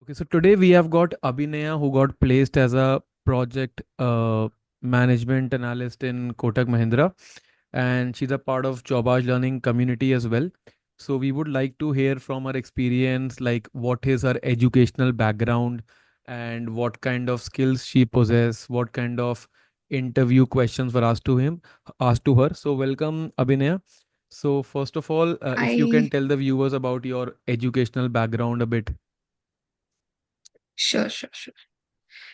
Okay, so today we have got Abinaya who got placed as a project management analyst in Kotak Mahindra, and she's a part of Jobage Learning community as well. So we would like to hear from her experience, like what is her educational background and what kind of skills she possesses, what kind of interview questions were asked to her. So welcome, Abhinaya. So first of all, if you can I tell the viewers about your educational background a bit. sure.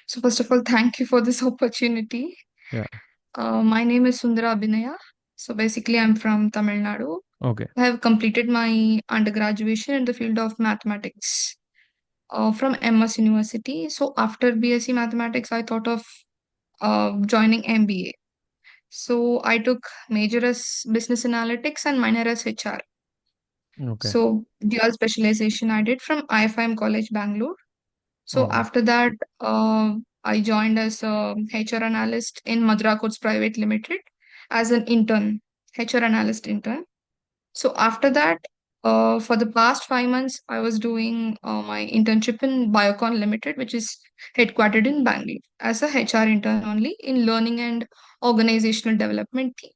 So first of all, thank you for this opportunity. Yeah. My name is Sundara Abinaya. So basically, I'm from Tamil Nadu. Okay. I have completed my undergraduation in the field of mathematics from MS University. So after BSc Mathematics, I thought of joining MBA. So I took major as Business Analytics and minor as HR. Okay. So dual specialization I did from IFM College, Bangalore. So Okay. after that, I joined as a HR analyst in Madra Coats Private Limited as an intern, HR analyst intern. So after that, for the past 5 months, I was doing my internship in Biocon Limited, which is headquartered in Bangalore, as a HR intern only in learning and organizational development team.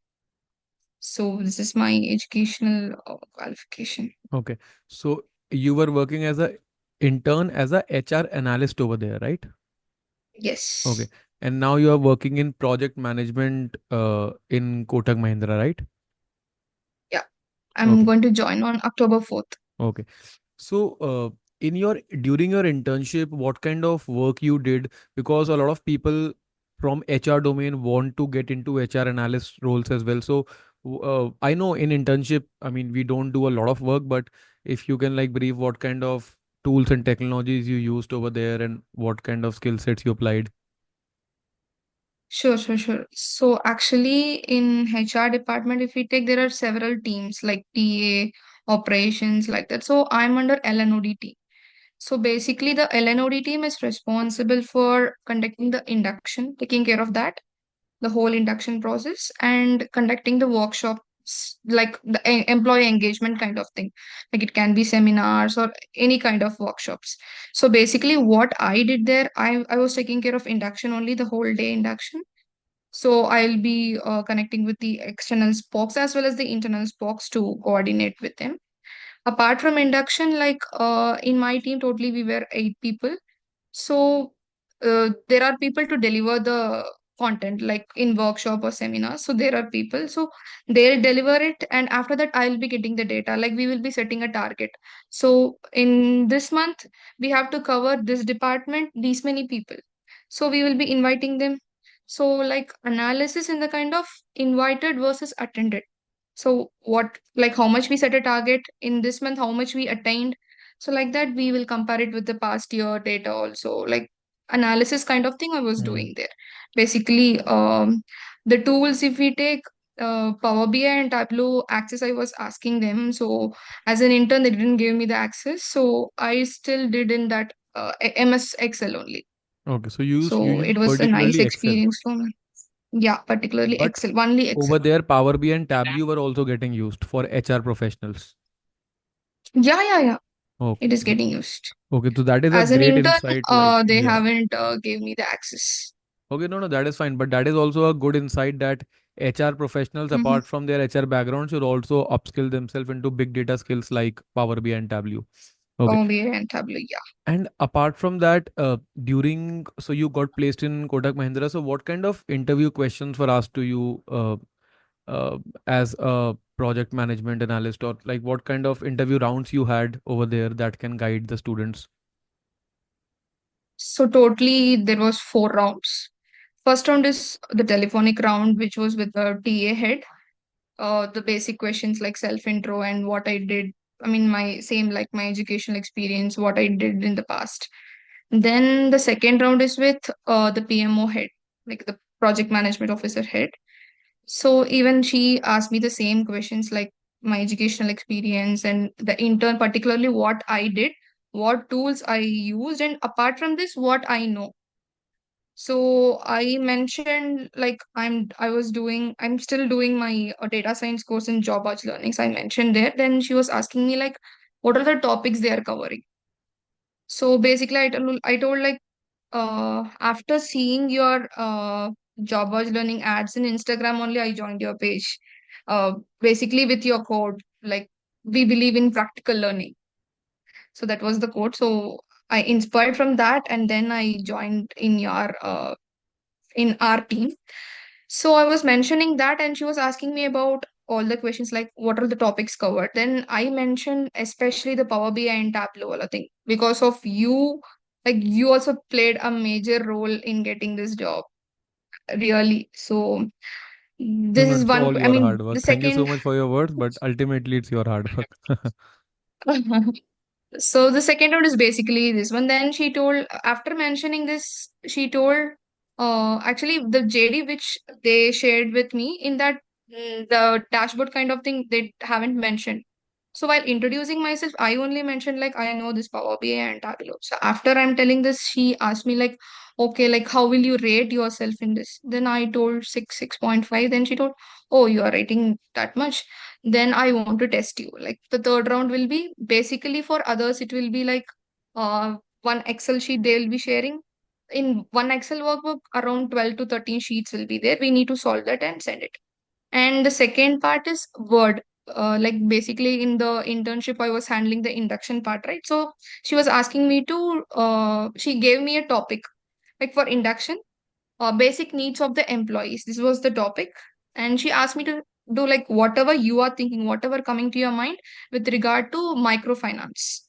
So this is my educational qualification. Okay. So you were working as a intern as a HR analyst over there, right? Okay. Yes. And now you are working in project management in Kotak Mahindra, right? Yeah. I'm Okay. going to join on October 4th. Okay. So, in your during your internship, what kind of work you did? Because a lot of people from HR domain want to get into HR analyst roles as well. So, I know in internship, I mean, we don't do a lot of work, but if you can like brief what kind of tools and technologies you used over there and what kind of skill sets you applied. Sure. So actually in HR department, if we take, there are several teams like TA, operations, like that. So I'm under LNOD team. So basically the LNOD team is responsible for conducting the induction, taking care of that, the whole induction process, and conducting the workshops, like the employee engagement kind of thing. Like it can be seminars or any kind of workshops. So basically what I did there, I was taking care of induction only, the whole day induction. So I'll be connecting with the external spokes as well as the internal spokes to coordinate with them. Apart from induction, like in my team, totally we were 8 people. So there are people to deliver the content, like in workshop or seminars. So there are people. So they'll deliver it, and after that, I'll be getting the data. Like we will be setting a target. So in this month, we have to cover this department, these many people. So we will be inviting them. So like analysis in the kind of invited versus attended. So what, like how much we set a target in this month, how much we attained. So like that, we will compare it with the past year data also. Like analysis kind of thing I was Hmm. doing there. Basically, the tools, if we take Power BI and Tableau access, I was asking them. So as an intern, they didn't give me the access. So I still did in that MS Excel only. Okay. So you So use it was a nice particularly Excel, experience for me. Yeah, particularly but Excel, only Excel. over there Power BI and Tableau were also getting used for HR professionals. Yeah. It Okay. is getting used. Okay, so that is a As an great intern, insight. Like, they yeah. haven't gave me the access. Okay, no, that is fine. But that is also a good insight that HR professionals, Mm-hmm. apart from their HR background, should also upskill themselves into big data skills like Power BI and Tableau. Okay. Power BI and Tableau, yeah. And apart from that, so you got placed in Kotak Mahindra. So what kind of interview questions were asked to you uh, as a project management analyst, or like what kind of interview rounds you had over there that can guide the students? So totally there was 4 rounds. First round is the telephonic round, which was with the TA head. The basic questions like self intro and what I did. I mean, my same like my educational experience, what I did in the past. Then the second round is with the PMO head, like the project management officer head. So even she asked me the same questions like my educational experience and the intern, particularly what I did, what tools I used, and apart from this, what I know. So I mentioned like I'm still doing my data science course in job arch learning. So I mentioned there. Then she was asking me like, what are the topics they are covering? So basically, I told like after seeing your job was learning ads in Instagram only, I joined your page. Basically with your code, like we believe in practical learning. So that was the code. So I inspired from that, and then I joined in our team. So I was mentioning that, and she was asking me about all the questions like what are the topics covered. Then I mentioned especially the Power BI and Tableau, I think, because of you, like you also played a major role in getting this job, really. So No, this no, is it's one. all I your mean, hard the work. Thank you so second. much for your words, but ultimately it's your hard work. So the second round is basically this one. Then she told, after mentioning this, she told, actually the JD which they shared with me in that the dashboard kind of thing they haven't mentioned. So while introducing myself, I only mentioned like I know this Power BI and Tableau. So after I'm telling this, she asked me like, okay, like how will you rate yourself in this? Then I told 6.5. Then she told, oh, you are rating that much. Then I want to test you. Like the third round will be basically for others, it will be like one Excel sheet they will be sharing. In one Excel workbook, around 12 to 13 sheets will be there. We need to solve that and send it. And the second part is Word. Like basically in the internship, I was handling the induction part, right? So she was asking me to, she gave me a topic like for induction, basic needs of the employees. This was the topic. And she asked me to do like whatever you are thinking, whatever coming to your mind with regard to microfinance.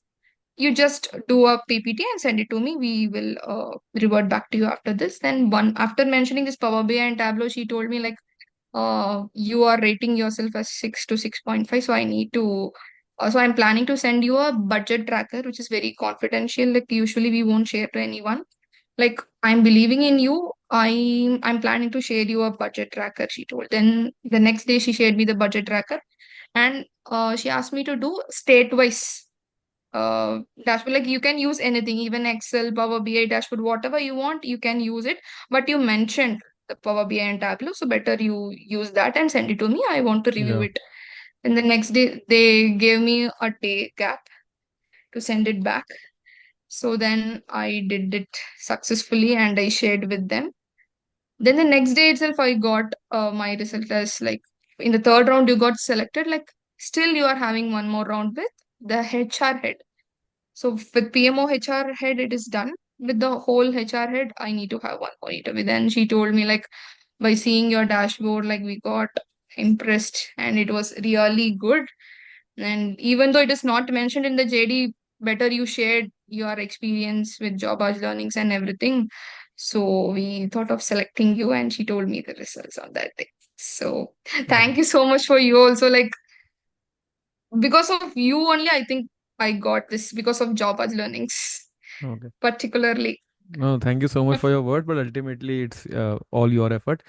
You just do a PPT and send it to me. We will revert back to you after this. Then one after mentioning this Power BI and Tableau, she told me like you are rating yourself as 6 to 6.5. So I need to, so I'm planning to send you a budget tracker, which is very confidential. Like usually we won't share to anyone. Like I'm believing in you. I'm planning to share you a budget tracker, she told. Then the next day she shared me the budget tracker, and she asked me to do state wise dashboard. Like you can use anything, even Excel, Power BI dashboard, whatever you want, you can use it. But you mentioned the Power BI and Tableau, so better you use that and send it to me. I want to review Yeah. it. And the next day they gave me a day gap to send it back. So then I did it successfully and I shared with them. Then the next day itself, I got my result as like in the third round, you got selected. Like still, you are having one more round with the HR head. So with PMO HR head, it is done. With the whole HR head, I need to have one more interview. Then she told me like by seeing your dashboard, like we got impressed and it was really good. And even though it is not mentioned in the JD, better you shared your experience with job as learnings and everything. So we thought of selecting you, and she told me the results on that day. So Okay. thank you so much for you also. Like because of you only, I think I got this because of job as learnings, Okay. particularly. No, thank you so much for your word, but ultimately it's all your effort.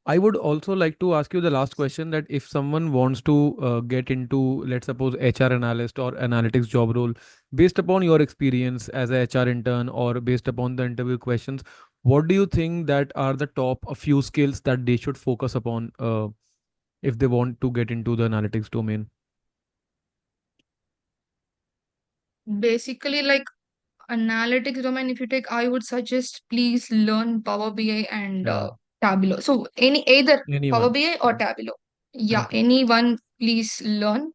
I would also like to ask you the last question that if someone wants to get into, let's suppose, HR analyst or analytics job role, based upon your experience as a HR intern or based upon the interview questions, what do you think that are the top a few skills that they should focus upon if they want to get into the analytics domain? Basically, like analytics domain, if you take, I would suggest please learn Power BI and Yeah, Tableau. So any either Power anyone. BI or Tableau. Yeah, Okay. any one please learn.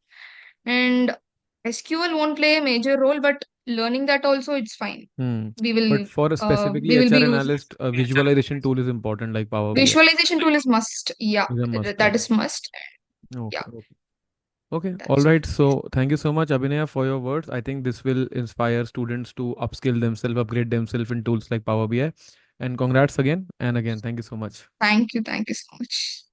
And SQL won't play a major role, but learning that also it's fine. Hmm. We But will for a specifically we will be HR using analyst, a visualization tool is important, like Power BI. visualization tool is must. Yeah, Is a must. that Okay. is must. Yeah, Okay. Okay. Okay. All that's all. right. So thank you so much, Abhinaya, for your words. I think this will inspire students to upskill themselves, upgrade themselves in tools like Power BI. And congrats again and again. Thank you so much. Thank you so much.